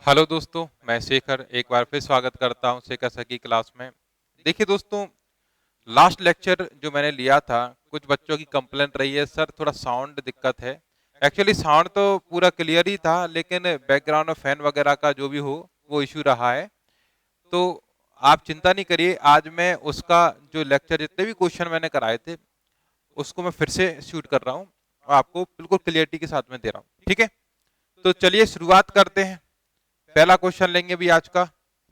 Hello दोस्तों, मैं शेखर एक बार फिर स्वागत करता हूं शेखर सर की क्लास में। देखिए दोस्तों, लास्ट लेक्चर जो मैंने लिया था, कुछ बच्चों की कंप्लेंट रही है, सर थोड़ा साउंड दिक्कत है। एक्चुअली साउंड तो पूरा क्लियर ही था, लेकिन बैकग्राउंड में फैन वगैरह का जो भी हो वो इशू रहा है। तो आप चिंता नहीं करिए, आज मैं उसका जो लेक्चर जितने भी क्वेश्चन मैंने कराए थे उसको मैं फिर से शूट कर रहा हूँ और आपको बिल्कुल क्लियरिटी के साथ में दे रहा हूँ। ठीक है, तो चलिए शुरुआत करते हैं। पहला क्वेश्चन लेंगे भी आज का।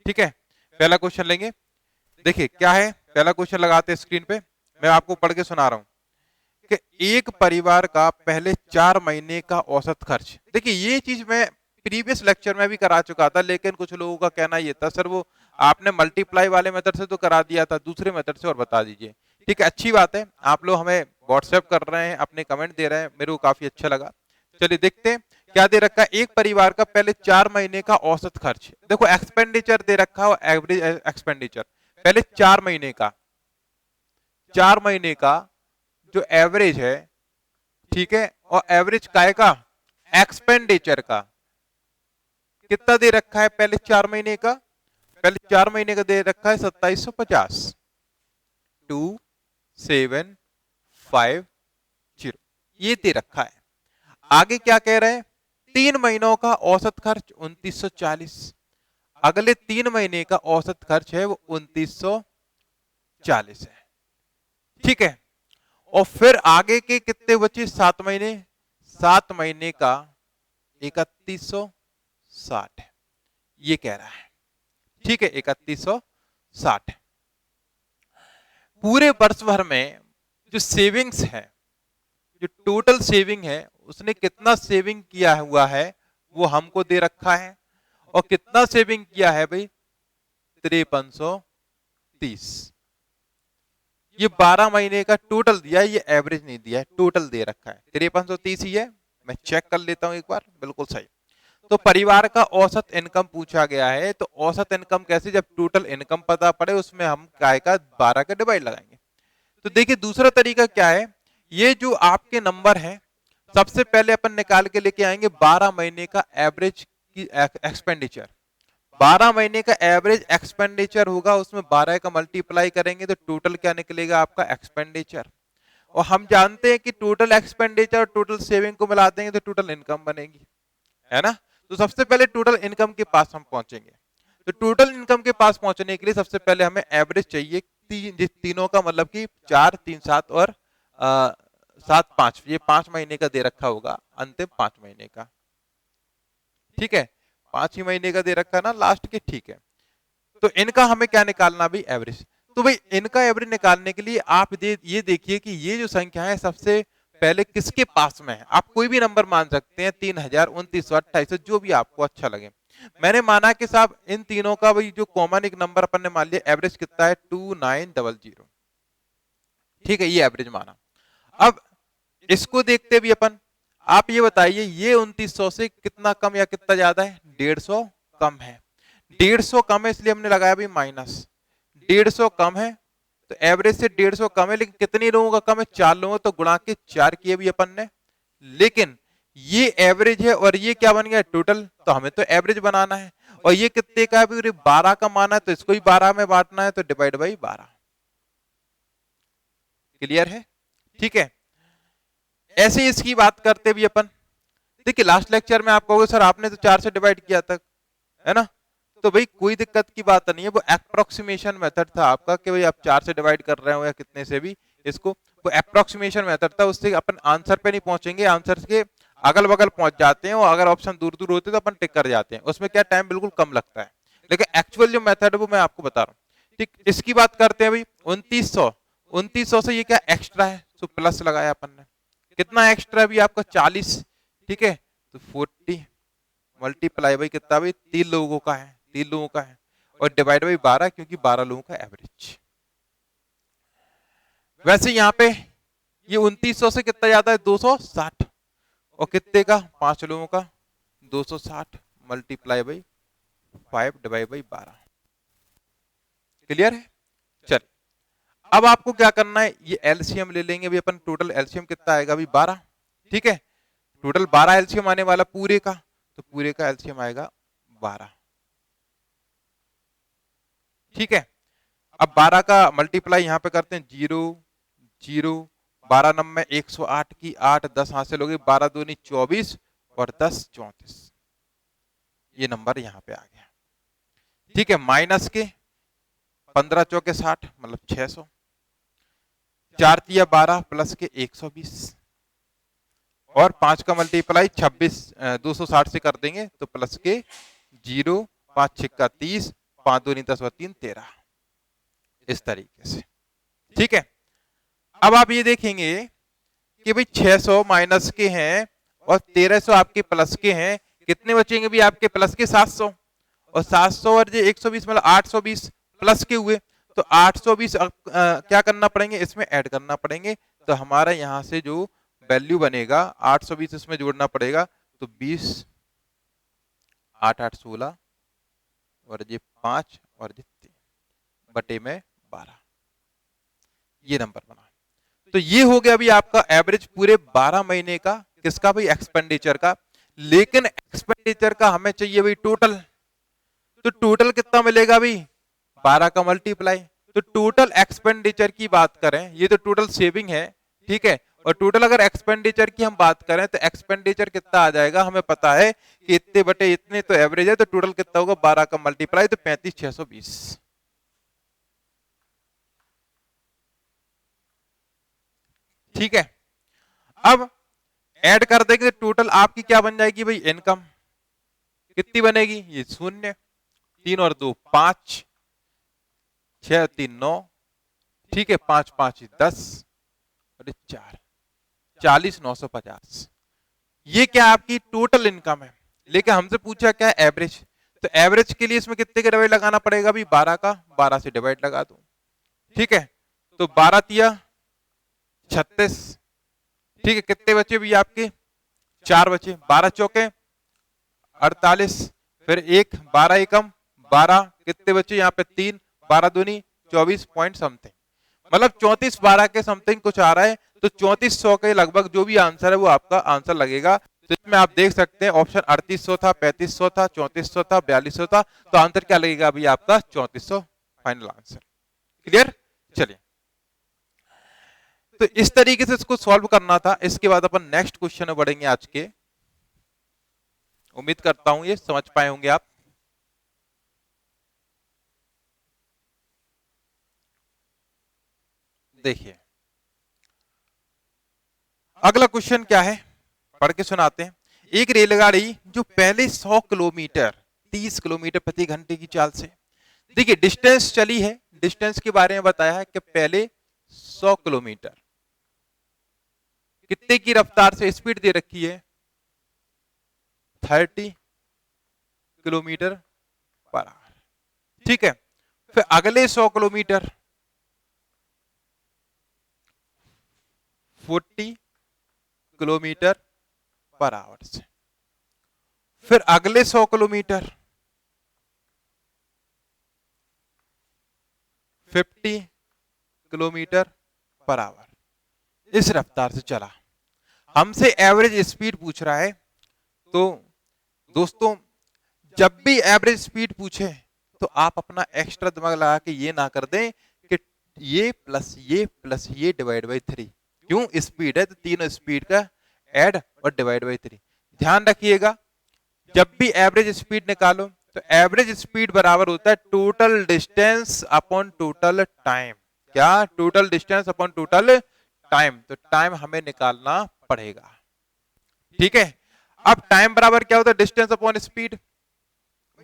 ठीक है, पहला क्वेश्चन लेंगे। देखिए क्या है, पहला क्वेश्चन लगाते हैं स्क्रीन पे। मैं आपको पढ़ के सुना रहा हूं कि एक परिवार का पहले 4 महीने का औसत खर्च। देखिए ये चीज मैं प्रीवियस लेक्चर में भी करा चुका था, लेकिन कुछ लोगों का कहना ये था सर वो आपने मल्टीप्लाई वाले मेथड से तो करा दिया था, दूसरे मेथड से और बता दीजिए। ठीक है, अच्छी बात है, आप लोग हमें व्हाट्सएप कर रहे हैं, अपने कमेंट दे रहे हैं, मेरे को काफी अच्छा लगा। चलिए देखते हैं क्या दे रखा है। एक परिवार का पहले 4 महीने का औसत खर्च। देखो एक्सपेंडिचर दे रखा है, एवरेज एक्सपेंडिचर पहले 4 महीने का, 4 महीने का जो एवरेज है। ठीक है, और एवरेज काय का, एक्सपेंडिचर का कितना दे रखा है पहले 4 महीने का। पहले 4 महीने का दे रखा है 2750, 2750 ये दे रखा है। आगे क्या कह रहे हैं, 3 महीनों का औसत खर्च 2940। अगले 3 महीने का औसत खर्च है वो 2940 है। ठीक है, और फिर आगे के कितने बचे, 7 महीने, 7 महीने का 3160 है, ये कह रहा है। ठीक है, 3160 पूरे वर्ष भर में जो सेविंग्स है, जो टोटल सेविंग है, उसने कितना सेविंग किया हुआ है वो हमको दे रखा है। और कितना सेविंग किया है भाई, 5330। ये 12 महीने का टोटल दिया है, ये एवरेज नहीं दिया है, टोटल दे रखा है 5330 ही है। मैं चेक कर लेता हूं एक बार, बिल्कुल सही। तो परिवार का औसत इनकम पूछा गया है, तो औसत इनकम कैसे, जब टोटल इनकम पता पड़े उसमें हम काय का 12 का डिवाइड लगाएंगे। तो देखिए दूसरा तरीका क्या है, ये जो आपके नंबर है सबसे पहले अपन निकाल के लेके आएंगे 12 महीने का एवरेज की एक्सपेंडिचर। 12 महीने का एवरेज एक्सपेंडिचर होगा, उसमें 12 का मल्टीप्लाई करेंगे तो टोटल क्या निकलेगा आपका, एक्सपेंडिचर। और हम जानते हैं कि टोटल एक्सपेंडिचर और टोटल सेविंग को मिला देंगे तो टोटल इनकम बनेगी, है ना। तो सबसे पहले टोटल इनकम के पास हम पहुंचेंगे। तो टोटल इनकम के पास पहुंचने के लिए सबसे पहले हमें एवरेज चाहिए, तीनों का मतलब कि 4 3 7 और 7 5, ये 5 महीने का दे रखा होगा, अंतिम 5 महीने का। ठीक है, 5 ही महीने का दे रखा है ना लास्ट के। ठीक है, तो इनका हमें क्या निकालना भी, एवरेज। तो भाई इनका एवरेज निकालने के लिए आप ये देखिए कि ये जो संख्या है सबसे पहले किसके पास में है। आप कोई भी नंबर मान सकते हैं, 3000, 2928, जो भी आपको अच्छा लगे। मैंने माना कि साहब इन तीनों का भाई जो कॉमन एक नंबर अपन ने मान लिया, एवरेज कितना है 2900। ठीक है, ये एवरेज माना। अब इसको देखते भी अपन, आप ये बताइए ये 2900 से कितना कम या कितना ज्यादा है, 150 कम है। 150 कम है इसलिए हमने लगाया भी माइनस। 150 कम है तो एवरेज से 150 कम है, लेकिन कितने लोगों का कम है, 4 लोगों, तो गुणा के 4 किए भी अपन ने। लेकिन ये एवरेज है और ये क्या बन गया, टोटल, तो हमें तो एवरेज बनाना है। और ये कितने का है, 12 का माना है तो इसको ही 12 में बांटना है, तो डिवाइड बाई 12। क्लियर है, ठीक है। ऐसे इसकी बात करते भी अपन, देखिए लास्ट लेक्चर में आप कहोगे सर आपने तो 4 से डिवाइड किया था, है ना। तो भाई कोई दिक्कत की बात नहीं है, वो अप्रोक्सीमेशन मेथड था आपका कि भाई आप 4 से डिवाइड कर रहे हो या कितने से भी, इसको वो अप्रोक्सीमेशन मेथड था, उससे अपन आंसर पे नहीं पहुंचेंगे, आंसर के अगल बगल पहुंच जाते हैं, और अगर ऑप्शन दूर दूर होते तो अपन टिक कर जाते हैं, उसमें क्या टाइम बिल्कुल कम लगता है। लेकिन एक्चुअल जो मेथड है वो मैं आपको बता रहा हूँ। ठीक, इसकी बात करते हैं भाई 2900। 2900 से ये क्या एक्स्ट्रा है, तो प्लस लगाया अपन ने। कितना एक्स्ट्रा भी आपका 40। ठीक है, तो 40 मल्टीप्लाई बाई कितना भाई, 3 लोगों का है, 3 लोगों का है, और डिवाइड बाई 12 क्योंकि 12 लोगों का एवरेज। वैसे यहाँ पे ये 2900 से कितना ज्यादा है, 260। और कितने का, 5 लोगों का, 260 multiply by 5 divide by 12। Clear है, चल। अब आपको क्या करना है, ये एलसीएम ले लेंगे भी अपन, टोटल एलसीएम कितना आएगा अभी 12। ठीक है, टोटल 12 एलसीएम आने वाला पूरे का, तो पूरे का एलसीएम आएगा 12। ठीक है, अब 12 का मल्टीप्लाई यहां पे करते हैं, 0 0, 12 नंबर 108 की 8, 10 हासिल हो गई, 12 दूनी 24 और 10 34, ये नंबर यहां पे आ गया। ठीक है, माइनस के 15 चौके 60 मतलब 600, 4 तिया 12 प्लस के 120 और 5 का मल्टीप्लाई 26 260 से कर देंगे तो प्लस के 0, 5 छिक्का 30, 5 दूनी 10 और 3 13, इस तरीके से। ठीक है, अब आप ये देखेंगे कि भाई 600 माइनस के हैं और 1300 आपके प्लस के हैं, कितने बचेंगे भी आपके प्लस के? 700, और 700 और ये 120 मतलब 820 प्लस के हुए, तो 820 क्या करना पड़ेंगे, इसमें ऐड करना पड़ेंगे। तो हमारा यहां से जो वैल्यू बनेगा 820 इसमें जोड़ना पड़ेगा, तो 20 8 8 16 और ये 5 और ये 3 बटे में 12, ये नंबर बना। तो ये हो गया अभी आपका एवरेज पूरे 12 महीने का, किसका भाई? एक्सपेंडिचर का। लेकिन एक्सपेंडिचर का हमें चाहिए भाई टोटल, तो टोटल कितना मिलेगा भाई? 12 का मल्टीप्लाई। तो टोटल एक्सपेंडिचर की बात करें, ये तो टोटल सेविंग है, ठीक है, और टोटल अगर एक्सपेंडिचर की हम बात करें तो एक्सपेंडिचर कितना आ जाएगा, हमें पता है कि इतने बटे इतने तो एवरेज है, तो टोटल कितना होगा? 12 का मल्टीप्लाई, तो 35,620। ठीक है, अब ऐड कर देंगे टोटल आपकी क्या बन जाएगी भाई? इनकम कितनी बनेगी? ये 0, 3 और 2 5, 6 3 9, ठीक है, 5 5 10 और 4 40,950, ये क्या आपकी टोटल इनकम है। लेकिन हमसे पूछा क्या? एवरेज। तो एवरेज के लिए इसमें कितने का डिवाइड लगाना पड़ेगा भी? 12 का, 12 से डिवाइड लगा दो। ठीक है, तो 12 तिया 36, ठीक है, कितने बचे भी आपके? 4 बचे, 12 चौके 48, फिर 1 12 एकम 12, कितने बचे यहाँ पे? 3, 12 दूनी 24 पॉइंट समथिंग, मतलब 34 12 के समथिंग कुछ आ रहा है। तो 3400 के लगभग जो भी आंसर है वो आपका आंसर लगेगा। तो इसमें आप देख सकते हैं ऑप्शन 3800 था, 3500 था, 3400 था, 4200 था, तो आंसर क्या लगेगा अभी आपका? 3400 फाइनल आंसर। क्लियर? चलिए, तो इस तरीके से इसको सॉल्व करना था। इसके बाद अपन नेक्स्ट क्वेश्चन में बढ़ेंगे आज के। उम्मीद करता हूं ये समझ पाए होंगे आप। देखिए अगला क्वेश्चन क्या है, पढ़ के सुनाते हैं। एक रेलगाड़ी जो पहले 100 किलोमीटर 30 किलोमीटर प्रति घंटे की चाल से, देखिए डिस्टेंस चली है, डिस्टेंस के बारे में बताया है कि पहले 100 किलोमीटर कितने की रफ्तार से स्पीड दे रखी है? 30 किलोमीटर पर आवर। ठीक है, फिर अगले 100 किलोमीटर 40 किलोमीटर पर आवर से, फिर अगले 100 किलोमीटर 50 किलोमीटर पर आवर, इस रफ्तार से चला। हमसे एवरेज स्पीड पूछ रहा है। तो दोस्तों जब भी एवरेज स्पीड पूछे तो आप अपना एक्स्ट्रा दिमाग लगा के ये ना कर दें कि ये प्लस ये डिवाइड बाई 3। क्यों? स्पीड है तो तीनों स्पीड का ऐड और डिवाइड बाई 3। ध्यान रखिएगा जब भी एवरेज स्पीड निकालो तो एवरेज स्पीड बराबर होता है total distance upon total time. क्या? Total distance upon total time. तो टाइम हमें निकालना पड़ेगा। ठीक है, अब टाइम बराबर क्या होता है? Distance upon speed.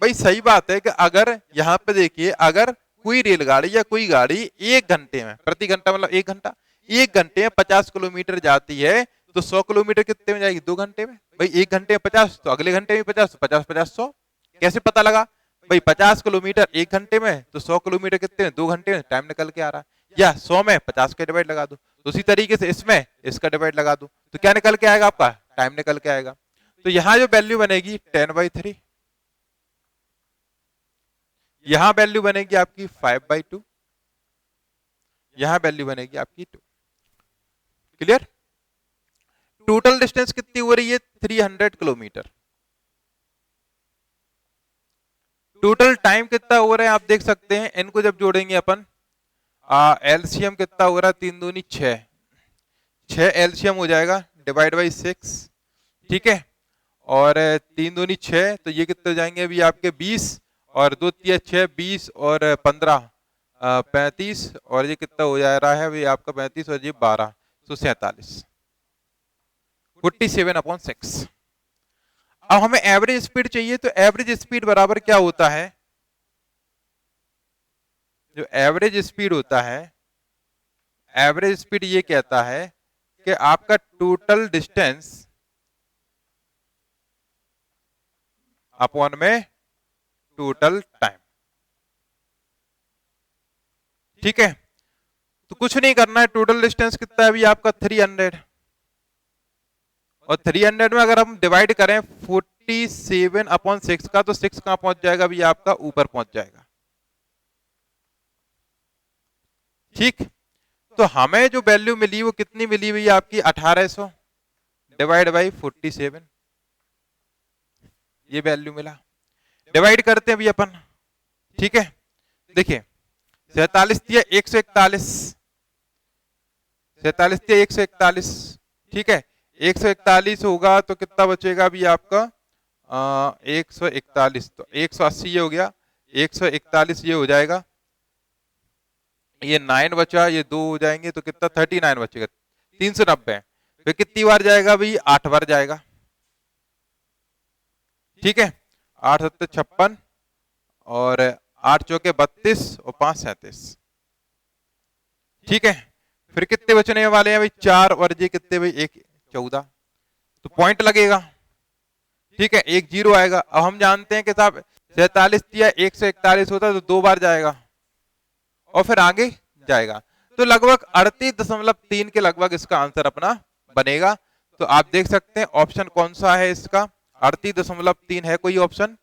भाई सही बात है कि अगर यहां पे देखिए, अगर कोई रेलगाड़ी या कोई गाड़ी 1 घंटे में, प्रति घंटा मतलब 1 घंटा, 1 घंटे में 50 किलोमीटर जाती है तो 100 किलोमीटर कितने में जाएगी? 2 घंटे में। भाई 1 घंटे में 50 तो अगले घंटे में 50, तो 50 50 100। कैसे पता लगा? भाई 50 किलोमीटर 1 घंटे में तो 100 किलोमीटर कितने में? 2 घंटे में। टाइम निकल के आ रहा है। या 100 में 50 का डिवाइड लगा दो, तो उसी तरीके से इसमें इसका डिवाइड लगा दो, तो क्या निकल के आएगा? आपका टाइम निकल के आएगा। तो यहां जो वैल्यू बनेगी 10/3, यहां वैल्यू बनेगी आपकी 5/2, यहां वैल्यू बनेगी आपकी 2। क्लियर? टोटल डिस्टेंस कितनी हो रही है? 300 किलोमीटर। टोटल टाइम कितना हो रहा है आप देख सकते हैं, इनको जब जोड़ेंगे अपन एलसीएम कितना हो रहा है, 3 दूनी 6, 6 एलसीएम हो जाएगा डिवाइड बाई 6, ठीक है। और 3 दूनी 6, तो ये कितने हो जाएंगे अभी आपके 20, और 2 तिया 6, 20 और 15 35, और ये कितना हो जा रहा है अभी आपका 35 और ये 12, तो 47, 47/6। अब हमें एवरेज स्पीड चाहिए, तो एवरेज स्पीड बराबर क्या होता है, जो एवरेज स्पीड होता है, एवरेज स्पीड ये कहता है कि आपका टोटल डिस्टेंस अपॉन में टोटल टाइम, ठीक है। तो कुछ नहीं करना है, टोटल डिस्टेंस कितना है अभी आपका 300, और 300 में अगर हम डिवाइड करें 47/6 का, तो 6 कहां पहुंच जाएगा अभी आपका, ऊपर पहुंच जाएगा, ठीक। तो हमें जो वैल्यू मिली वो कितनी मिली हुई आपकी, 1800 डिवाइड बाई 47, ये वैल्यू मिला। डिवाइड करते हैं अभी अपन, ठीक है। देखिए 47 दिया 141, 47 दिया 141, ठीक है। 141 होगा तो कितना बचेगा अभी आपका 141, तो 180 ये हो गया, 141 ये हो जाएगा, ये 9 बचा, ये 2 हो जाएंगे, तो कितना 39 बचेगा, 390। फिर कितनी बार जाएगा भाई, 8 बार जाएगा, ठीक है। 8 7 56, और 8 चौके 32, और 5 37, ठीक है। फिर कितने बचने वाले हैं भाई, 4, और ये कितने भाई 1 14, तो पॉइंट लगेगा, ठीक है, 1 0 आएगा। अब हम जानते हैं कि साहब 47 या 141 होता है तो 2 बार जाएगा और फिर आगे जाएगा, तो लगभग 38.3 के लगभग इसका आंसर अपना बनेगा। तो आप देख सकते हैं ऑप्शन कौन सा है इसका, 38.3 है कोई ऑप्शन,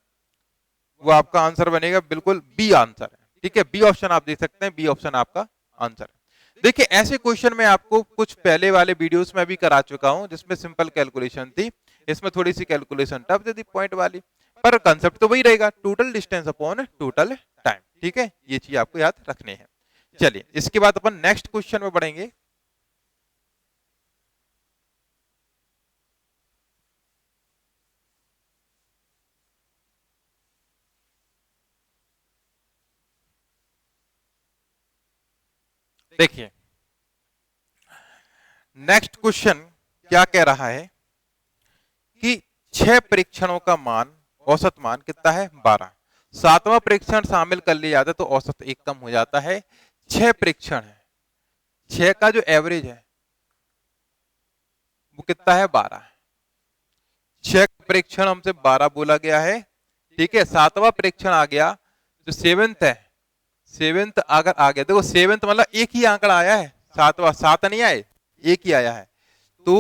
वो आपका आंसर बनेगा, बिल्कुल बी आंसर है, ठीक है। बी ऑप्शन आप देख सकते हैं, बी ऑप्शन आपका आंसर है। देखिए ऐसे क्वेश्चन में आपको कुछ पहले वाले वीडियोस में भी करा चुका हूं, जिसमें सिंपल कैलकुलेशन थी, इसमें थोड़ी सी कैलकुलेशन टफ थी पॉइंट वाली, पर कंसेप्ट तो वही रहेगा, total distance upon total time, ठीक है। ये चीज आपको याद रखनी है। चलिए इसके बाद अपन नेक्स्ट क्वेश्चन में बढ़ेंगे। देखिए नेक्स्ट क्वेश्चन क्या कह रहा है कि 6 परीक्षणों का मान, औसत मान कितना है 12, 7वां परीक्षण शामिल कर लिया जाता है तो औसत 1 कम हो जाता है। 6 परीक्षण है, 6 का जो एवरेज है वो कितना है 12, 6 परीक्षण हमसे 12 बोला गया है, ठीक है। 7वां परीक्षण आ गया, जो 7th है, 7th अगर आ गया, देखो 7th मतलब एक ही आंकड़ा आया है, 7वां 7 नहीं आए, एक ही आया है, तो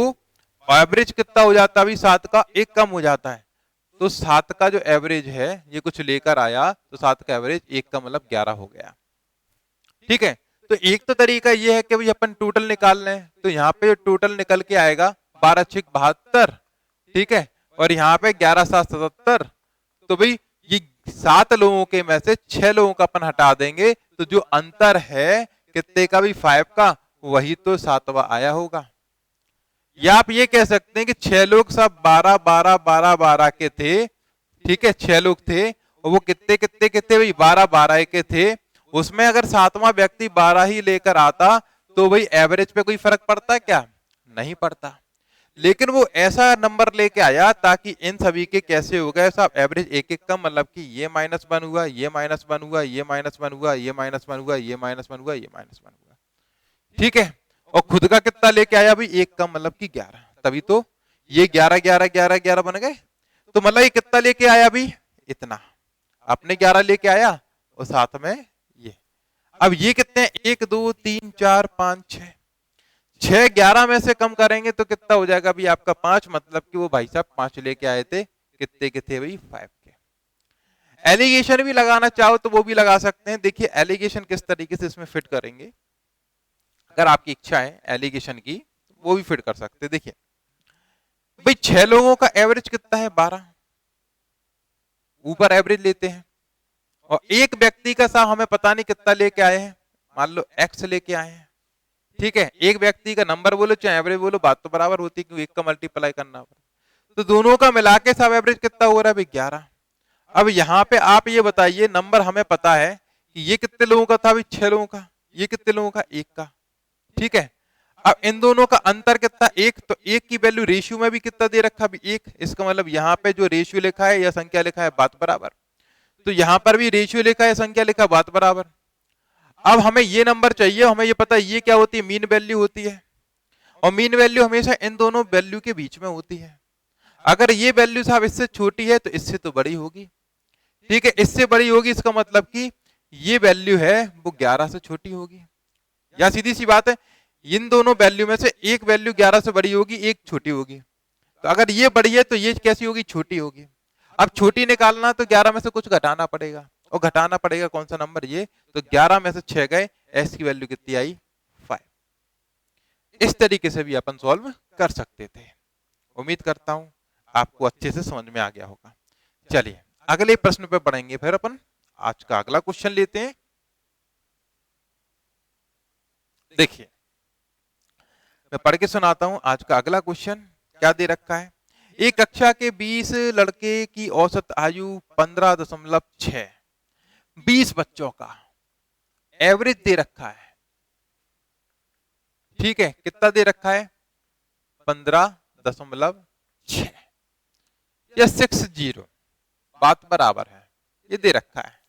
एवरेज कितना हो जाता है अभी 7 का 1 कम हो जाता है, तो 7 का जो एवरेज है ये कुछ लेकर आया, तो 7 का एवरेज 1 का मतलब 11 हो गया, ठीक है। तो एक तो तरीका ये है कि भाई अपन टोटल निकाल लें, तो यहाँ पे टोटल निकल के आएगा 12 6 72, ठीक है, और यहाँ पे 11 7 77, तो भाई ये 7 लोगों के में से 6 लोगों का अपन हटा देंगे, तो जो अंतर है कितने का भी 5 का, वही तो 7वां आया होगा। या आप ये कह सकते हैं कि 6 लोग सब 12 12 12 12 के थे, ठीक है, 6 लोग थे, और वो कितने कितने के थे भाई 12 12 के थे, उसमें अगर 7वां व्यक्ति 12 ही लेकर आता तो भाई एवरेज पे कोई फर्क पड़ता है क्या, नहीं पड़ता। लेकिन वो ऐसा नंबर लेके आया ताकि इन सभी के कैसे हो गए साहब एवरेज 1 1 कम, मतलब कि ये -1 हुआ, ये -1 हुआ, ये -1 हुआ, ये -1 हुआ, ये -1 हुआ, ये -1 हुआ, ठीक है। और खुद का कितना लेके आया भाई 1 कम, मतलब कि 11, तभी तो ये 11 11 11 11 बन गए। तो मतलब ये कितना लेके आया अभी, इतना अपने 11 लेके आया, और साथ में ये, अब ये कितने 1 2 3 4 5 6, 6 11 में से कम करेंगे तो कितना हो जाएगा अभी आपका 5, मतलब कि वो भाई साहब 5 लेके आए थे, कितने के थे भाई 5 के। एलिगेशन भी लगाना चाहो तो वो भी लगा सकते हैं। देखिए एलिगेशन किस तरीके से इसमें फिट करेंगे, अगर आपकी इच्छा है एलिगेशन की वो भी फिट कर सकते हैं। देखिए भाई 6 लोगों का एवरेज कितना है 12, ऊपर एवरेज लेते हैं, और एक व्यक्ति का साहब हमें पता नहीं कितना लेके आए हैं, मान लो x लेके आए हैं, ठीक है। एक व्यक्ति का नंबर बोलो चाहे एवरेज बोलो, बात तो बराबर होती है क्योंकि एक का मल्टीप्लाई करना पड़ता। तो दोनों का मिला के सब एवरेज कितना हो रहा है भाई 11। अब यहाँ पे आप ये बताइए, नंबर हमें पता है कि ये कितने लोगों का था अभी 6 लोगों का, ये कितने लोगों का 1 का, ठीक है। अब इन दोनों का अंतर कितना 1, तो 1 की वैल्यू रेशियो में भी कितना दे रखा अभी 1, इसका मतलब यहाँ पे जो रेशियो लिखा है या संख्या लिखा है बात बराबर, तो यहाँ पर भी रेशियो लिखा है संख्या लिखा बात बराबर। अब हमें ये नंबर चाहिए, हमें ये पता है ये क्या होती है, मीन वैल्यू होती है, और मीन वैल्यू हमेशा इन दोनों वैल्यू के बीच में होती है। अगर ये वैल्यू साहब इससे छोटी है तो इससे तो बड़ी होगी, ठीक है, इससे बड़ी होगी, इसका मतलब कि ये वैल्यू है वो 11 से छोटी होगी। या सीधी सी बात है, इन दोनों वैल्यू में से एक वैल्यू 11 से बड़ी होगी, एक छोटी होगी। तो अगर ये बड़ी है तो ये कैसी होगी, छोटी होगी। अब छोटी निकालना तो 11 में से कुछ घटाना पड़ेगा, और घटाना पड़ेगा कौन सा नंबर, ये, तो 11 में से 6 गए, s की वैल्यू कितनी आई 5। इस तरीके से भी अपन सॉल्व कर सकते थे। उम्मीद करता हूं आपको अच्छे से समझ में आ गया होगा। चलिए अगले प्रश्न पे बढ़ेंगे, फिर अपन आज का अगला क्वेश्चन लेते हैं। देखिए मैं पढ़ के सुनाता हूं आज का अगला क्वेश्चन क्या दे रखा है। एक कक्षा के 20 लड़के की औसत आयु 15.6, 20 बच्चों का एवरेज दे रखा है, ठीक है, कितना दे रखा है 15.6 या 60, बात बराबर है, ये दे रखा है।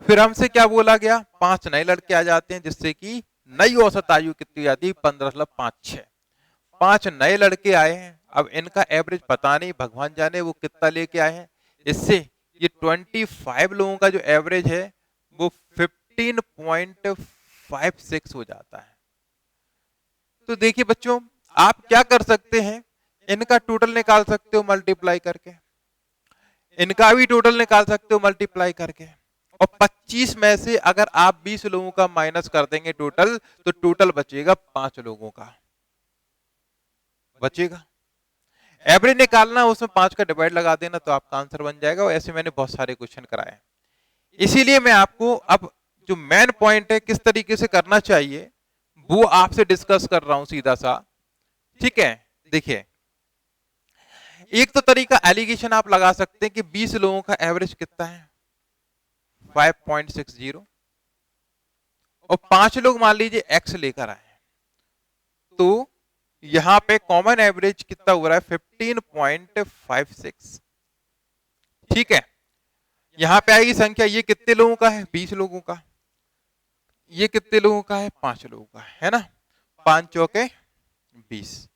फिर हमसे क्या बोला गया, 5 नए लड़के आ जाते हैं जिससे कि नई औसत आयु कितनी आती है 15.56। 5 नए लड़के आए हैं, अब इनका एवरेज पता नहीं, भगवान जाने वो कितना लेके आए हैं। इससे ये 25 लोगों का जो एवरेज है वो 15.56 हो जाता है। तो देखिए बच्चों, आप क्या कर सकते हैं, इनका टोटल निकाल सकते हो मल्टीप्लाई करके, इनका भी टोटल निकाल सकते हो मल्टीप्लाई करके, और 25 में से अगर आप 20 लोगों का माइनस कर देंगे टोटल, तो टोटल बचेगा 5 लोगों का बचेगा। एवरेज निकालना, उसमें 5 का डिवाइड लगा देना तो आपका आंसर बन जाएगा। और ऐसे मैंने बहुत सारे क्वेश्चन कराए हैं, इसीलिए मैं आपको अब जो मेन पॉइंट है किस तरीके से करना चाहिए वो आपसे डिस्कस कर रहा हूं सीधा सा, ठीक है। देखिए एक तो तरीका एलिगेशन आप लगा सकते हैं कि 20 लोगों का एवरेज कितना है 5.60, और 5 लोग मान लीजिए x लेकर आए, तो यहां पे कॉमन एवरेज कितना हो रहा है 15.56, ठीक है। यहां पे आएगी संख्या, ये कितने लोगों का है 20 लोगों का, ये कितने लोगों का है 5 लोगों का है ना, 5 चौके 20।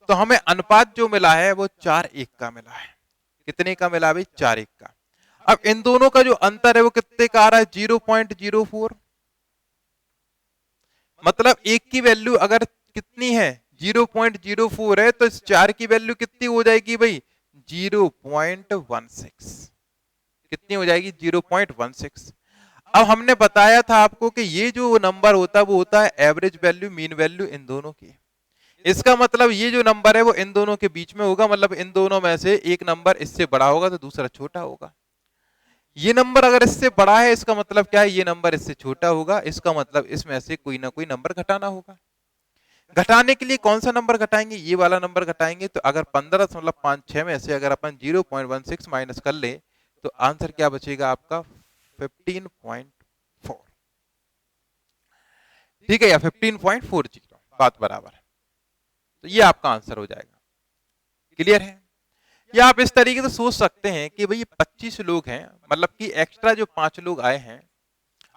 तो हमें अनुपात जो मिला है वो 4:1 का मिला है। कितने का मिला भाई 4:1 का। अब इन दोनों का जो अंतर है वो कितने का आ रहा है 0.04, मतलब एक की वैल्यू अगर कितनी है 0.04 है, तो इस 4 की वैल्यू कितनी हो जाएगी भाई 0.16, कितनी हो जाएगी 0.16। अब हमने बताया था आपको कि ये जो नंबर होता है वो होता है average value mean value in दोनों की। इसका मतलब ये जो नंबर है वो इन दोनों के बीच में होगा, मतलब इन दोनों में से एक नंबर इससे बड़ा होगा तो दूसरा छोटा होगा। ये नंबर अगर इससे बड़ा है इसका मतलब क्या है, ये नंबर इससे छोटा होगा, इसका मतलब इसमें से कोई ना कोई नंबर घटाना होगा। घटाने के लिए कौन सा नंबर घटाएंगे, ये वाला नंबर घटाएंगे। तो अगर 15.56 में से अगर अपन 0.16 माइनस कर ले तो आंसर क्या बचेगा आपका 15.4, ठीक है, या 15.40, बात बराबर है। तो ये आपका आंसर हो जाएगा। क्लियर है। या आप इस तरीके से सोच सकते हैं कि भाई 25 लोग हैं, मतलब कि एक्स्ट्रा जो 5 लोग आए हैं,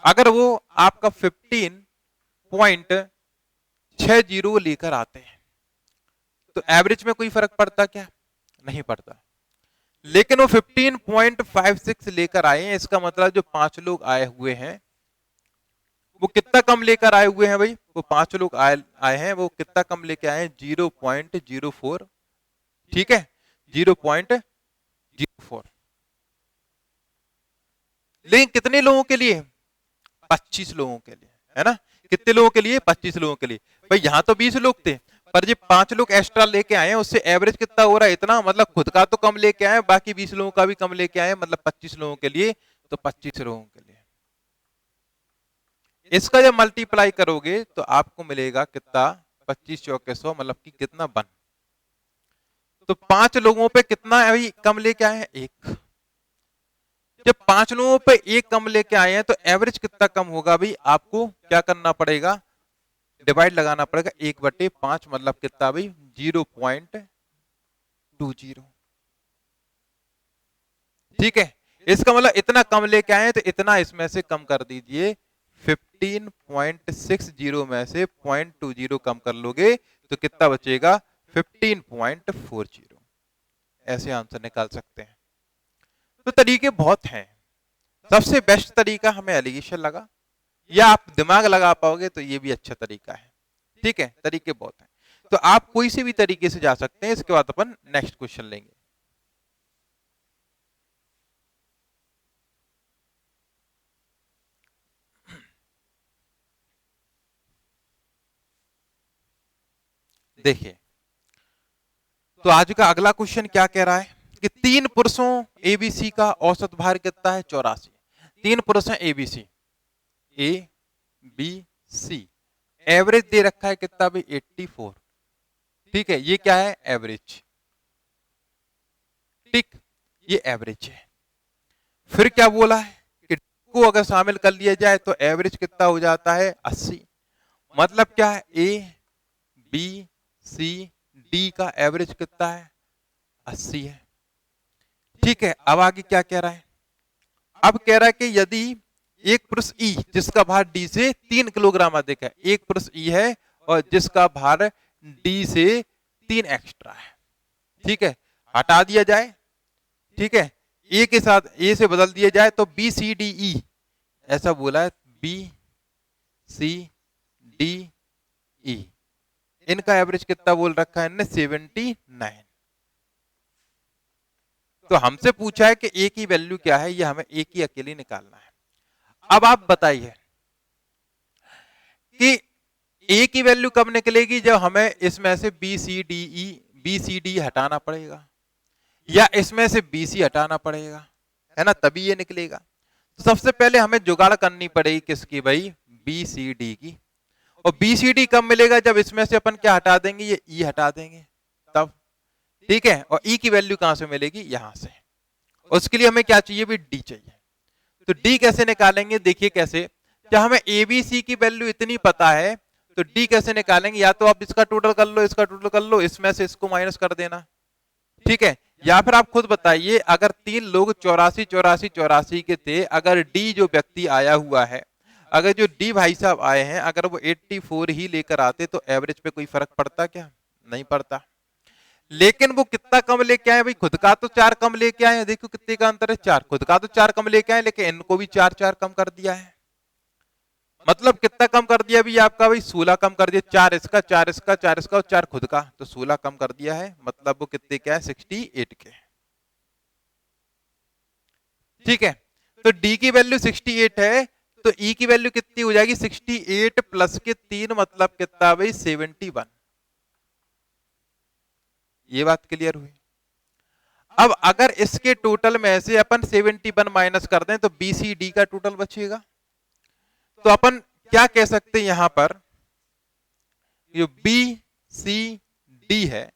अगर वो आपका 15.60 लेकर आते हैं तो एवरेज में कोई फर्क पड़ता क्या, नहीं पड़ता। लेकिन वो 15.56 लेकर आए हैं, इसका मतलब जो 5 लोग आए हुए हैं वो कितना कम लेकर आए हुए हैं भाई, वो 5 लोग आए हैं वो कितना कम लेके आए हैं 0.04, ठीक है 0.04। लेकिन कितने लोगों के लिए 25 लोगों के लिए, है ना, कितने लोगों के लिए 25 लोगों के लिए। भाई यहाँ तो 20 लोग थे, पर जो 5 लोग एक्स्ट्रा लेके आए हैं उससे एवरेज कितना हो रहा है इतना, मतलब खुद का तो कम लेके आए बाकी 20 लोगों का भी कम लेके आए, मतलब 25 लोगों के लिए। तो 25 रोओं के लिए। इसका जब मल्टीप्लाई करोगे तो आपको मिलेगा कितना, 25 चौके 100, मतलब कि कितना 1। तो 5 लोगों पे कितना अभी कम लेके आए हैं, 1। जब 5 लोगों पे 1 कम लेके आए हैं तो एवरेज कितना कम होगा भाई, आपको क्या करना पड़ेगा, डिवाइड लगाना पड़ेगा 1/5, मतलब कितना भाई 0.20। ठीक है, इसका मतलब इतना कम लेके आए तो इतना इसमें से कम कर दीजिए, 15.60 में से 0.20 कम कर लोगे तो कितना बचेगा, 15.40। ऐसे आंसर निकाल सकते हैं। तो तरीके बहुत हैं, सबसे बेस्ट तरीका हमें एलिगेशन लगा, या आप दिमाग लगा पाओगे तो ये भी अच्छा तरीका है। ठीक है, तरीके बहुत हैं, तो आप कोई से भी तरीके से जा सकते हैं। इसके बाद अपन नेक्स्ट क्वेश्चन लेंगे। देखिए, तो आज का अगला क्वेश्चन क्या कह रहा है कि 3 पुरुषों एबीसी का औसत भार कितना है, 84। 3 पुरुष हैं ABC, A B C, average दे रखा है कितना भी, 84। ठीक है, ये क्या है, एवरेज। ठीक, ये एवरेज है। फिर क्या बोला है कि को अगर शामिल कर लिया जाए तो एवरेज कितना हो जाता है, 80। मतलब क्या है, ए बी सी डी का एवरेज कितना है, 80 है। ठीक है, अब आगे क्या कह रहा है, अब कह रहा है कि यदि एक पुरुष ई जिसका भार डी से 3 किलोग्राम अधिक है, एक पुरुष ई है और जिसका भार डी से 3 एक्स्ट्रा है। ठीक है, हटा दिया जाए, ठीक है, ए के साथ ए से बदल दिया जाए तो बी सी डी ई, ऐसा बोला है, बी सी डी ई, इनका एवरेज कितना बोल रखा है इनने, 79। तो हमसे पूछा है कि ए की वैल्यू क्या है, ये हमें ए की अकेली निकालना है। अब आप बताइए कि ए की वैल्यू कब निकलेगी, जब हमें इसमें से बी सी डी हटाना पड़ेगा, या इसमें से बी सी हटाना पड़ेगा, है ना, तभी ये निकलेगा। तो सबसे पहले हमें जुगाड़ करनी पड़ेगी किसकी भाई, बी सी डी की। और बी सी डी कब मिलेगा, जब इसमें से अपन क्या हटा देंगे, ये ई हटा देंगे तब। ठीक है, और ई की वैल्यू कहां से मिलेगी, यहां से। उसके लिए हमें क्या चाहिए भी, डी चाहिए। तो डी कैसे निकालेंगे, देखिए कैसे, जब हमें एबीसी की वैल्यू इतनी पता है तो डी कैसे निकालेंगे, या तो आप इसका टोटल कर लो, इसका टोटल कर लो, इसमें से इसको माइनस कर देना। ठीक है, या फिर आप खुद बताइए, अगर 3 लोग 84 के थे, अगर डी जो व्यक्ति आया हुआ है, अगर जो डी भाई साहब आए हैं, अगर वो 84 ही लेकर आते तो एवरेज पे कोई फर्क पड़ता क्या, नहीं पड़ता। लेकिन वो कितना कम लेके आए भाई, खुद का तो 4 कम लेके आए, देखो कितने का अंतर है, 4, खुद का तो 4 कम लेके आए, लेकिन इनको भी 4 कम कर दिया है। मतलब कितना कम कर दिया भी आपका भाई, 16 कम कर दिया, 4 इसका 4 इसका 4 इसका और 4 खुद का, तो 16 कम कर दिया है। मतलब वो कितने क्या है, 68 के। ठीक है, तो डी की वैल्यू 68 है, तो ई की वैल्यू कितनी हो जाएगी, 68 प्लस के 3, मतलब कितना भाई 71। ये बात क्लियर हुई। अब अगर इसके टोटल में से अपन 71 माइनस कर दें तो बी सी डी का टोटल बचेगा। तो अपन क्या कह सकते हैं यहां पर, जो बी सी डी है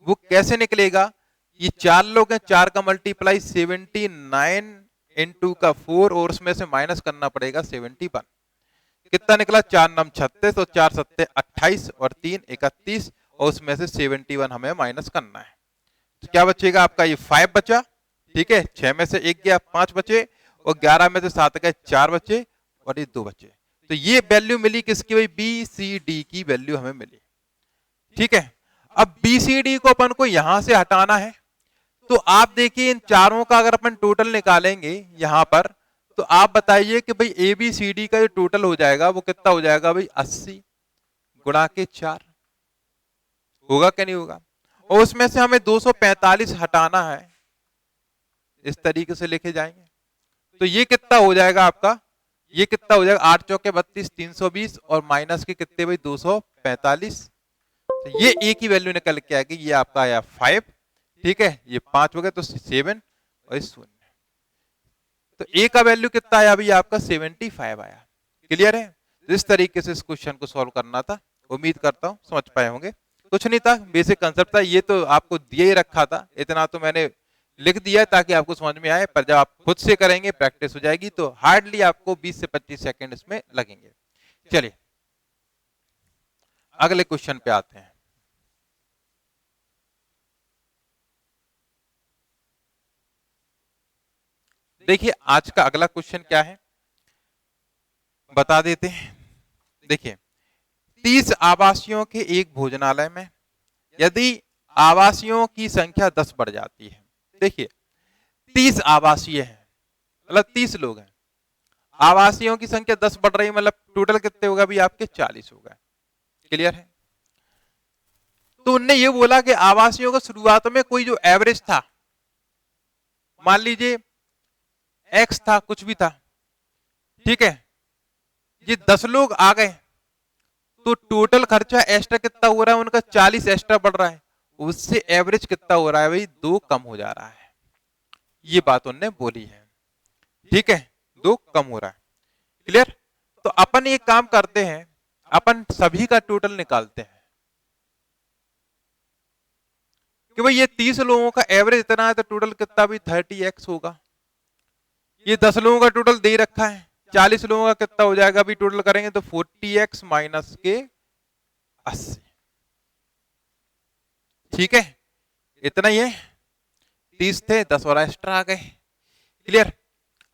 वो कैसे निकलेगा, ये 4 लोग हैं, 4 का मल्टीप्लाई 79 इंटू का 4 और उसमें से माइनस करना पड़ेगा 71। कितना निकला, 4 9 36 और 4 7 28 और 3 31 और उसमें से 71 हमें माइनस करना है। तो क्या बचेगा आपका, ये 5 बचा। ठीक है, 6 में से 1 गया, 5 बचे, और 11 में से 7 गए, 4 बचे, और ये 2 बचे। तो ये वैल्यू मिली किसकी भाई, बी सी डी की वैल्यू हमें मिली। ठीक है, अब बी सी डी को अपन को यहां से हटाना है, तो आप देखिए इन चारों का अगर अपन टोटल निकालेंगे यहां पर, तो आप बताइए कि भाई ए बी सी डी का जो टोटल हो जाएगा वो कितना हो जाएगा भाई, 80 गुणा के 4, होगा क्या नहीं होगा। और उसमें से हमें 245 हटाना है, इस तरीके से लिखे जाएंगे। तो ये कितना हो जाएगा आपका, ये कितना हो जाएगा, 8 चौके 32, 320 और माइनस के कितने भाई 245। तो ये ए की वैल्यू निकल के आएगी, ये आपका आया 5। ठीक है, ये 5 हो गए तो 7 और 0। तो ए का वैल्यू कितना आया अभी आपका 75 आया। क्लियर है? इस तरीके से इस क्वेश्चन को सॉल्व करना था। उम्मीद करता हूं समझ पाए होंगे। कुछ नहीं था, बेसिक कंसेप्ट था। ये तो आपको दिया ही रखा था, इतना तो मैंने लिख दिया है ताकि आपको समझ में आए, पर जब आप खुद से करेंगे, प्रैक्टिस हो जाएगी, तो हार्डली आपको 20 से 25 सेकंड इसमें लगेंगे। चलिए अगले क्वेश्चन पे आते हैं। देखिए आज का अगला क्वेश्चन क्या है बता देते हैं। देखिए 30 आवासियों के एक भोजनालय में यदि आवासियों की संख्या 10 बढ़ जाती है। देखिए 30 आवासीय है, मतलब 30 लोग हैं, आवासियों की संख्या 10 बढ़ रही है, मतलब टोटल कितने होगा भी आपके 40 हो गए। क्लियर है? तो उनने ये बोला कि आवासियों का शुरुआत में कोई जो एवरेज था, मान लीजिए एक्स था, कुछ भी था, ठीक है, ये 10 लोग आ गए तो टोटल खर्चा एक्स्ट्रा कितना हो रहा है उनका, 40 एक्स्ट्रा बढ़ रहा है, उससे एवरेज कितना हो रहा है भाई, 2 कम हो जा रहा है। ये बात उन्होंने बोली है, ठीक है, 2 कम हो रहा है। क्लियर? तो अपन एक काम करते हैं, अपन सभी का टोटल निकालते हैं कि भाई ये 30 लोगों का एवरेज इतना है तो टोटल कितना भी 30x होगा। ये 10 लोगों का टोटल दे रखा है, 40 लोगों का कितना हो जाएगा अभी टोटल करेंगे तो 40x माइनस के 80। ठीक है, इतना ही है, 30 थे, 10 और एक्स्ट्रा आ गए। क्लियर?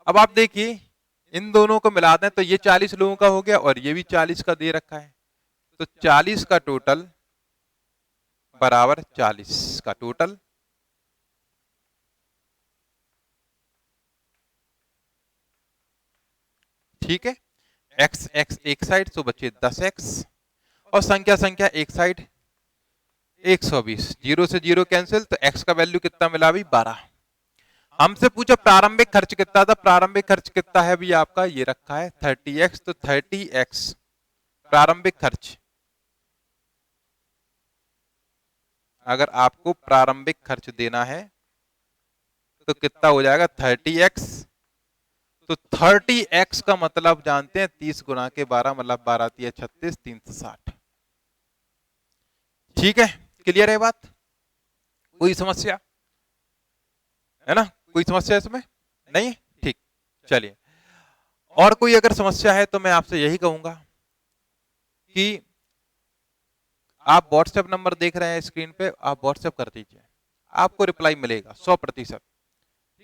अब आप देखिए इन दोनों को मिला दें तो ये 40 लोगों का हो गया और ये भी 40 का दे रखा है, तो 40 का टोटल बराबर 40 का टोटल, ठीक है, एक्स एक्स एक साइड तो बचे 10x और संख्या संख्या एक साइड 120, 0 से 0 कैंसिल, तो x का वैल्यू कितना मिला अभी 12। हमसे पूछा प्रारंभिक खर्च कितना था, प्रारंभिक खर्च कितना है अभी आपका, ये रखा है 30x, तो 30x प्रारंभिक खर्च, अगर आपको प्रारंभिक खर्च देना है तो कितना हो जाएगा 30x, तो 30x का मतलब जानते हैं 30 गुना के 12, मतलब 12 तिया 36, 360। ठीक है, क्लियर है बात? कोई समस्या है ना? कोई समस्या इसमें नहीं? ठीक, चलिए और कोई अगर समस्या है तो मैं आपसे यही कहूंगा कि आप व्हाट्सएप नंबर देख रहे हैं स्क्रीन पे, आप व्हाट्सएप कर दीजिए, आपको रिप्लाई मिलेगा 100%।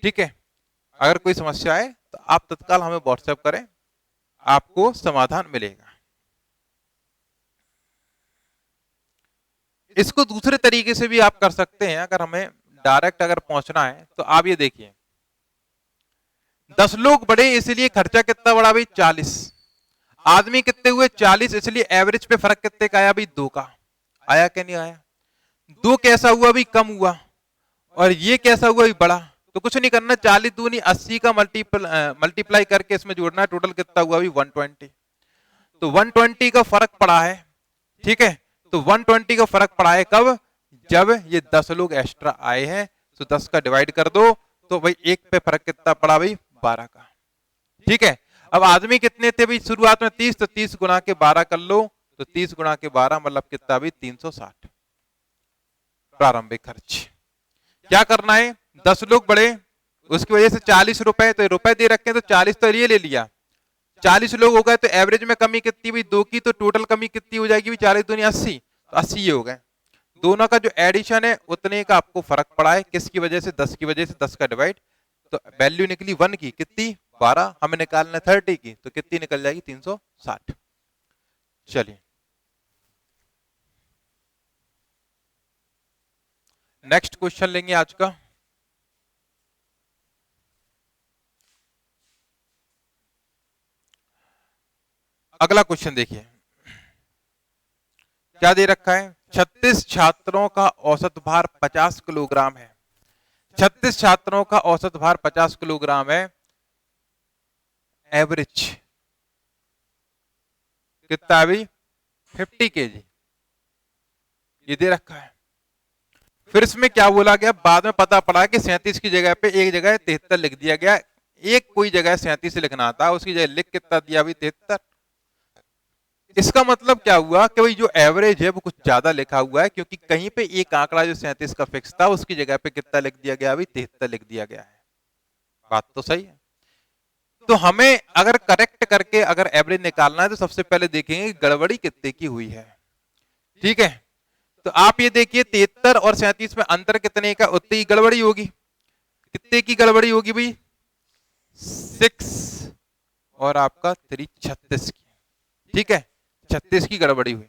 ठीक है, अगर कोई समस्या है तो आप तत्काल हमें व्हाट्सएप करें, आपको समाधान मिलेगा। इसको दूसरे तरीके से भी आप कर सकते हैं, अगर हमें डायरेक्ट अगर पहुंचना है तो आप ये देखिए 10 लोग बढ़े इसलिए खर्चा कितना बढ़ा भाई 40, आदमी कितने हुए 40, इसलिए एवरेज पे फर्क कितने का आया भाई 2 का। आया क्या नहीं आया? 2 कैसा हुआ भाई कम हुआ, और ये कैसा हुआ भाई बड़ा। तो कुछ नहीं करना, 40 दूनी 80 का मल्टीप्लाई करके इसमें जोड़ना है, टोटल कितना हुआ भाई 120। तो 120 का फर्क पड़ा है, ठीक है, तो 120 का फर्क पड़ा है कब, जब ये 10 लोग एक्स्ट्रा आए हैं, तो 10 का डिवाइड कर दो तो भाई एक पे फर्क कितना पड़ा भाई 12 का। ठीक है, अब आदमी कितने थे भाई शुरुआत में 30, तो 30 गुना के 12 कर लो, तो 30 गुना के 12 मतलब कितना भाई 360 प्रारंभिक खर्च। क्या करना है, 10 लोग बढ़े उसकी वजह से 40 रुपए, तो रुपए दे रखे हैं तो 40 तो ये ले लिया, 40 लोग हो गए तो एवरेज में कमी कितनी हुई 2 की, तो टोटल कमी कितनी हो जाएगी 40 दूनी 80, तो 80 ये हो गए। दोनों का जो एडिशन है उतने का आपको फर्क पड़ा है, किसकी वजह से 10 की वजह से, 10 का डिवाइड, तो वैल्यू निकली 1 की कितनी 12, हमें निकालना 30 की, तो कितनी निकल जाएगी 360। चलिए नेक्स्ट क्वेश्चन लेंगे आज का। अगला क्वेश्चन देखिए क्या दे रखा है, 36 छात्रों का औसत भार 50 किलोग्राम है, 36 छात्रों का औसत भार 50 किलोग्राम है, एवरेज कितना अभी 50 केजी, ये दे रखा है। फिर इसमें क्या बोला गया, बाद में पता पड़ा कि 37 की जगह पे एक जगह 73 लिख दिया गया, एक कोई जगह 37 लिखना था, उसकी जगह लिख कितना दिया भाई 73। इसका मतलब क्या हुआ कि भाई जो एवरेज है वो कुछ ज्यादा लिखा हुआ है, क्योंकि कहीं पे एक आंकड़ा जो 37 का फिक्स था उसकी जगह पे कितना लिख दिया गया, अभी 73 लिख दिया गया है। बात तो सही है। तो हमें अगर करेक्ट करके अगर एवरेज निकालना है तो सबसे पहले देखेंगे गड़बड़ी कितने की हुई है। ठीक है, तो आप ये देखिए 73 और 37 में अंतर कितने का, उतनी ही गड़बड़ी होगी। कितने की गड़बड़ी होगी भाई, 6 और आपका 3 36 की। ठीक है, 36 की गड़बड़ी हुई।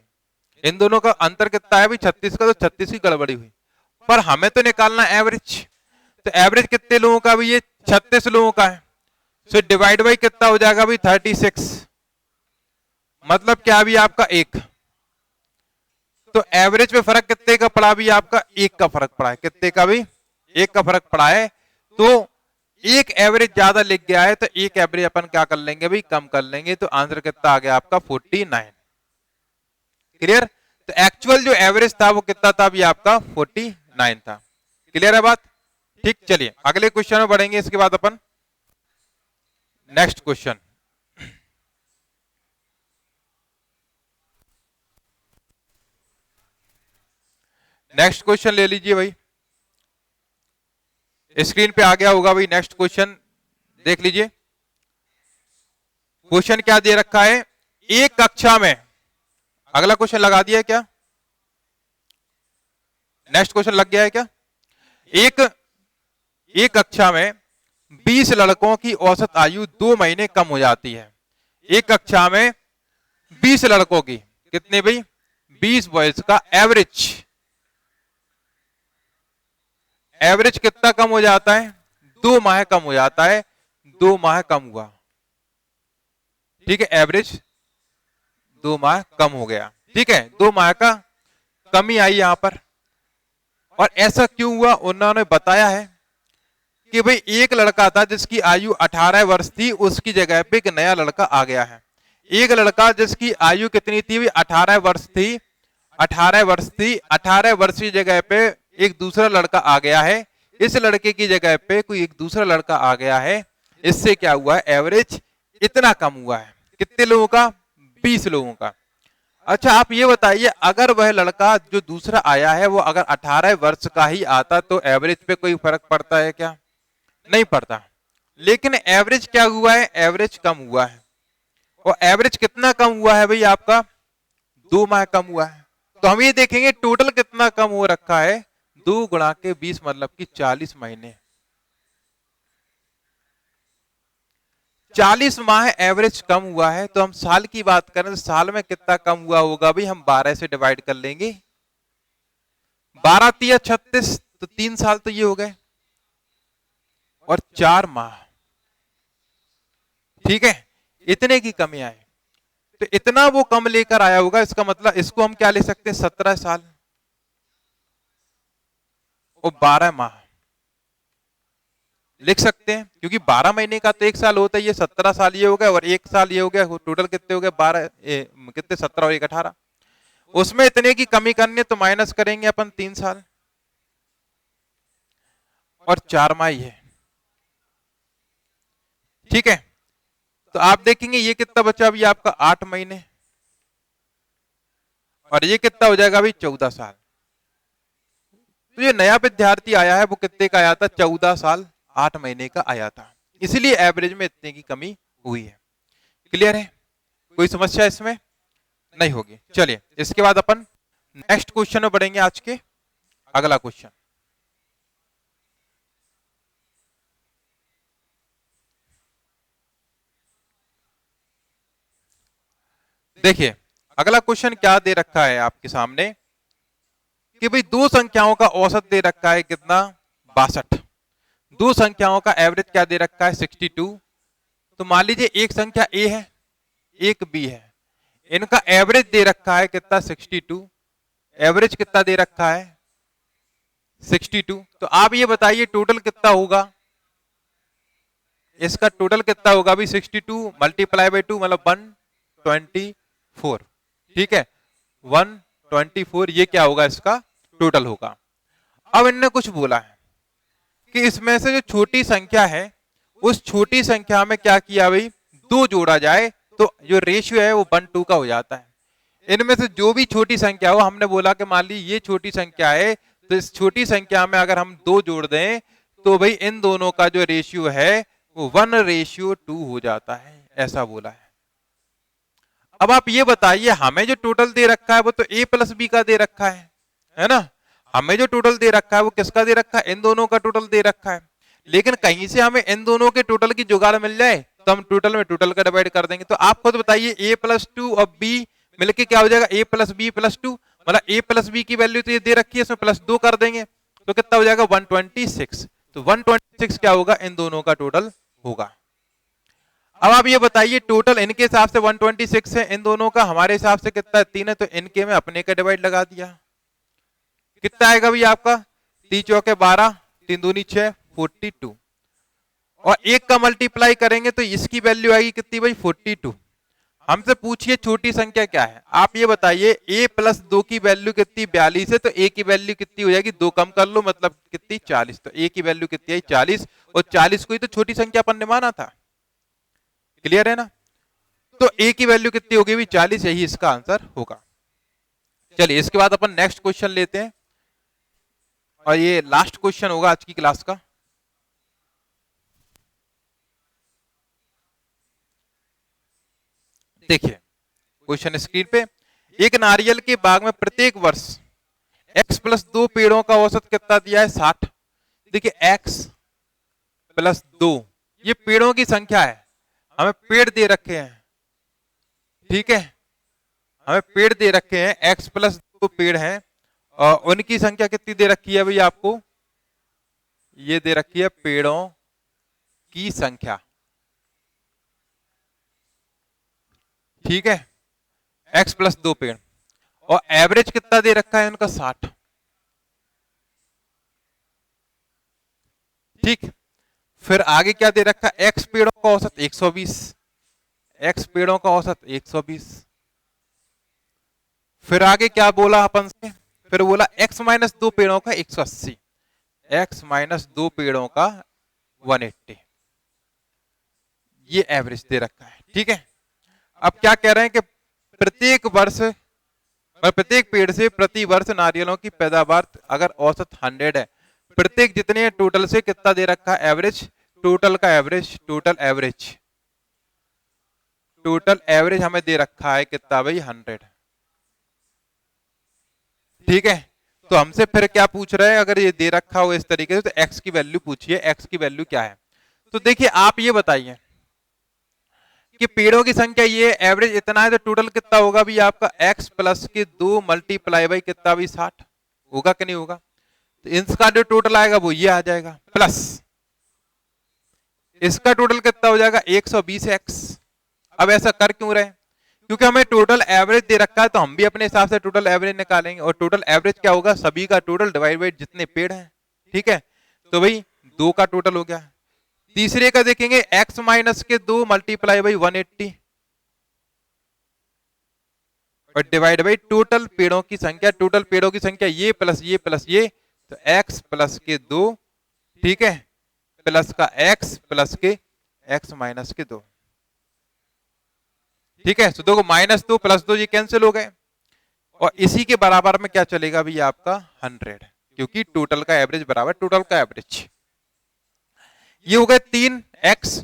इन दोनों का अंतर कितना है भाई 36 का, तो 36 की गड़बड़ी हुई। पर हमें तो निकालना एवरेज, तो एवरेज कितने लोगों का भाई, ये 36 लोगों का है। सो डिवाइड बाई कितना हो जाएगा भाई 36, मतलब क्या भी आपका 1। तो एवरेज पे फर्क कितने का पड़ा भी, आपका 1 का फर्क पड़ा है। कितने का भी, 1 का फर्क पड़ा है। तो एक एवरेज ज्यादा लिख गया है, तो एक एवरेज अपन क्या कर लेंगे भाई, कम कर लेंगे। तो आंसर कितना आ गया आपका 49। क्लियर। तो एक्चुअल जो एवरेज था वो कितना था भी आपका 49 था। क्लियर है बात। ठीक, चलिए अगले क्वेश्चन में बढ़ेंगे, इसके बाद अपन नेक्स्ट क्वेश्चन। नेक्स्ट क्वेश्चन ले लीजिए भाई, स्क्रीन पे आ गया होगा भाई। नेक्स्ट क्वेश्चन देख लीजिए। क्वेश्चन क्या दे रखा है, एक कक्षा में, अगला क्वेश्चन लगा दिया है क्या, नेक्स्ट क्वेश्चन लग गया है क्या। एक कक्षा में 20 लड़कों की औसत आयु 2 महीने कम हो जाती है। एक कक्षा में 20 लड़कों की, कितने भाई, 20 बॉयज का एवरेज कितना कम हो जाता है, 2 माह कम हो जाता है। 2 माह कम हुआ। ठीक है, एवरेज 2 माह कम हो गया। ठीक है, 2 माह का कमी आई यहां पर। और ऐसा क्यों हुआ, उन्होंने बताया है कि भाई एक लड़का था जिसकी आयु 18 वर्ष थी, उसकी जगह पे एक नया लड़का आ गया है। एक लड़का जिसकी आयु कितनी थी, 18 वर्ष थी, 18 वर्ष थी, 18 वर्ष की जगह पे एक दूसरा लड़का आ गया है। इस लड़के की जगह पे कोई एक दूसरा लड़का आ गया है। इससे क्या हुआ है, एवरेज इतना कम हुआ है। कितने लोगों का, 20 लोगों का। अच्छा आप ये बताइए, अगर वह लड़का जो दूसरा आया है वो अगर 18 वर्ष का ही आता तो एवरेज पे कोई फर्क पड़ता है क्या, नहीं पड़ता। लेकिन एवरेज क्या हुआ है, एवरेज कम हुआ है। और एवरेज कितना कम हुआ है भाई आपका, 2 माह कम हुआ है। तो हम ये देखेंगे टोटल कितना कम हो रखा है, 2 गुणा के 20 मतलब कि 40 महीने। 40 माह एवरेज कम हुआ है। तो हम साल की बात करें तो साल में कितना कम हुआ होगा भाई, हम 12 से डिवाइड कर लेंगे। 12 तिया 36, तो 3 साल तो ये हो गए, और 4 माह। ठीक है, इतने की कमी आई। तो इतना वो कम लेकर आया होगा, इसका मतलब इसको हम क्या ले सकते हैं, 17 साल और 12 माह लिख सकते हैं। क्योंकि 12 महीने का तो 1 साल होता है, ये 17 साल ये हो गया और 1 साल ये हो गया। टोटल कितने हो गए, 12 कितने, 17 और 1 18। उसमें इतने की कमी करनी तो माइनस करेंगे अपन 3 साल और 4 माह है। ठीक है, तो आप देखेंगे ये कितना बचा अभी आपका 8 महीने, और ये कितना हो जाएगा अभी 14 साल। तो ये नया विद्यार्थी आया है वो कितने का आया था, 14 साल 8 महीने का आया था। इसलिए एवरेज में इतने की कमी हुई है। क्लियर है, कोई समस्या इसमें नहीं होगी। चलिए इसके बाद अपन नेक्स्ट क्वेश्चन में बढ़ेंगे। आज के अगला क्वेश्चन देखिए, अगला क्वेश्चन क्या दे रखा है आपके सामने कि भाई दो संख्याओं का औसत दे रखा है कितना, 62। दो संख्याओं का एवरेज क्या दे रखा है, 62। तो मान लीजिए एक संख्या ए है, एक बी है, इनका एवरेज दे रखा है कितना, 62। एवरेज कितना दे रखा है, 62। तो आप ये बताइए टोटल कितना होगा, इसका टोटल कितना होगा भी, 62 मल्टीप्लाई बाई 2 मतलब 124। ठीक है, 124 ये क्या होगा, इसका टोटल होगा। अब इनने कुछ बोला है कि इसमें से जो छोटी संख्या है उस छोटी संख्या में क्या किया भाई, 2 जोड़ा जाए तो जो रेशियो है वो 1:2 का हो जाता है। इनमें से जो भी छोटी संख्या हो, हमने बोला कि मान ली ये छोटी संख्या है, तो इस छोटी संख्या में अगर हम 2 जोड़ दें तो भाई इन दोनों का जो रेशियो है वो 1:2 हो जाता है, ऐसा बोला है। अब आप ये बताइए, हमें जो टोटल दे रखा है वो तो a प्लस बी का दे रखा है ना। हमें जो टोटल दे रखा है वो किसका दे रखा है, इन दोनों का टोटल दे रखा है। लेकिन कहीं से हमें इन दोनों के टोटल की जुगाड़ मिल जाए तो हम टोटल में टोटल का डिवाइड कर देंगे। तो आप खुद बताइए, a प्लस 2 और b मिलके क्या हो जाएगा, a प्लस बी प्लस 2, मतलब a प्लस बी की वैल्यू तो ये दे रखी है, इसमें प्लस 2 कर देंगे तो कितना हो जाएगा 126। तो 126 क्या होगा, इन दोनों का टोटल होगा। अब आप ये बताइए, टोटल इनके हिसाब से 126 है, इन दोनों का हमारे हिसाब से कितना है, 3 है, तो इनके में अपने का डिवाइड लगा दिया। कितना आएगा भाई आपका, 3 चौके 12, 3 दूनी 6, 42, और एक का मल्टीप्लाई करेंगे तो इसकी वैल्यू आएगी कितनी भाई, 42। हमसे पूछिए छोटी संख्या क्या है, आप ये बताइए, a प्लस 2 की वैल्यू कितनी 42 है, तो a की वैल्यू कितनी हो जाएगी, 2 कम कर लो, मतलब कितनी 40, तो a की वैल्यू कितनी आई 40, और 40 को ही तो छोटी संख्या अपन ने माना था। क्लियर है ना। तो a की वैल्यू कितनी होगी भी 40, यही इसका आंसर होगा। चलिए इसके बाद अपन नेक्स्ट क्वेश्चन लेते हैं, और ये लास्ट क्वेश्चन होगा आज की क्लास का। देखिए क्वेश्चन स्क्रीन पे, एक नारियल के बाग में प्रत्येक वर्ष x प्लस 2 पेड़ों का औसत कितना दिया है, 60। देखिए x प्लस 2 ये पेड़ों की संख्या है, हमें पेड़ दे रखे हैं, ठीक है, हमें पेड़ दे रखे हैं, x प्लस 2 पेड़ हैं, और उनकी संख्या कितनी दे रखी है भाई आपको, ये दे रखी है पेड़ों की संख्या, ठीक है, x प्लस 2 पेड़, और एवरेज कितना दे रखा है उनका 60। ठीक, फिर आगे क्या दे रखा है, x पेड़ों का औसत 120, x पेड़ों का औसत 120। फिर आगे क्या बोला अपन से, फिर बोला x माइनस 2 पेड़ों का 180, x माइनस 2 पेड़ों का 180, ये एवरेज दे रखा है, ठीक है। अब क्या कह रहे हैं कि प्रत्येक वर्ष और प्रत्येक पेड़ से प्रति वर्ष नारियलों की पैदावार अगर औसत 100 है, प्रत्येक जितने टोटल से कितना दे रखा है एवरेज, टोटल का एवरेज, टोटल एवरेज हमें दे रखा है कितना भाई 100, ठीक है। तो हमसे फिर क्या पूछ रहे हैं, अगर ये दे रखा हो इस तरीके से तो x की वैल्यू पूछिए, x की वैल्यू क्या है। तो देखिए आप ये बताइए कि पेड़ों की संख्या ये एवरेज इतना है, तो टोटल कितना होगा भी आपका x प्लस के 2 मल्टीप्लाई बाई कितना भी 60 होगा कि नहीं होगा। तो इसका जो टोटल आएगा वो ये आ जाएगा, प्लस इसका टोटल कितना हो जाएगा 120x। अब ऐसा कर क्यों रहे, क्योंकि हमें टोटल एवरेज दे रखा है, तो हम भी अपने हिसाब से टोटल एवरेज निकालेंगे, और टोटल एवरेज क्या होगा, सभी का टोटल डिवाइड बाई जितने पेड़ हैं, ठीक है। तो भाई 2 का टोटल हो गया। तीसरे का देखेंगे x माइनस के 2 मल्टीप्लाई बाई 180 और डिवाइड बाई टोटल पेड़ों की संख्या, टोटल पेड़ों की संख्या ये प्लस ये प्लस ये, तो x प्लस के 2, ठीक है, प्लस का x प्लस के x माइनस के 2, ठीक है। तो देखो माइनस 2 प्लस 2 ये कैंसिल हो गए, और इसी के बराबर में क्या चलेगा भी आपका 100, क्योंकि टोटल का एवरेज बराबर टोटल का एवरेज। ये हो गए 3x,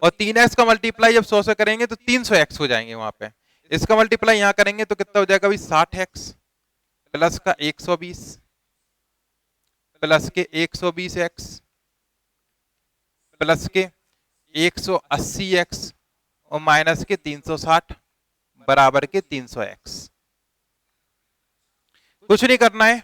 और 3x का मल्टीप्लाई जब 100 से करेंगे तो 300x हो जाएंगे वहां पे, इसका मल्टीप्लाई यहां करेंगे तो कितना हो जाएगा भाई 60x प्लस का 120 प्लस के 120x प्लस के 180x और माइनस के 360 बराबर के 300x। कुछ नहीं करना है,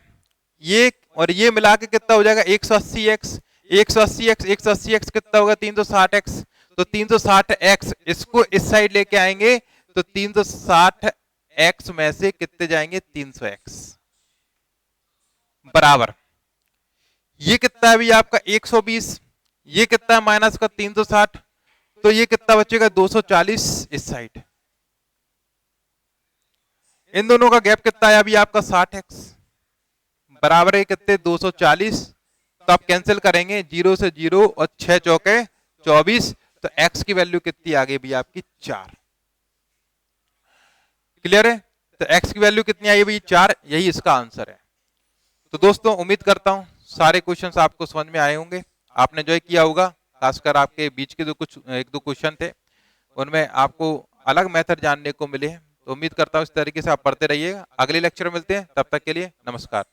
ये और ये मिला के कितना हो जाएगा 180x, 180x 180x कितना होगा 360x, तो 360x इसको इस साइड लेके आएंगे तो 360x में से कितने जाएंगे 300x बराबर, ये कितना है भी आपका 120, ये कितना है माइनस का 360, तो ये कितना बचेगा 240 इस साइड। इन दोनों का गैप कितना है अभी आपका 60x बराबर है कितने 240, तो आप कैंसिल करेंगे 0 से 0 और 6 चौके 24, तो x की वैल्यू कितनी आ गई भैया आपकी 4। क्लियर है? तो x की वैल्यू कितनी आई भैया 4, यही इसका आंसर है। तो दोस्तों उम्मीद करता हूं सारे क्वेश्चंस आपको समझ में आए होंगे, आपने जो किया होगा। खासकर आपके बीच के जो कुछ एक दो क्वेश्चन थे उनमें आपको अलग मेथड जानने को मिले हैं। तो उम्मीद करता हूं इस तरीके से आप पढ़ते रहिएगा। अगले लेक्चर में मिलते हैं, तब तक के लिए नमस्कार।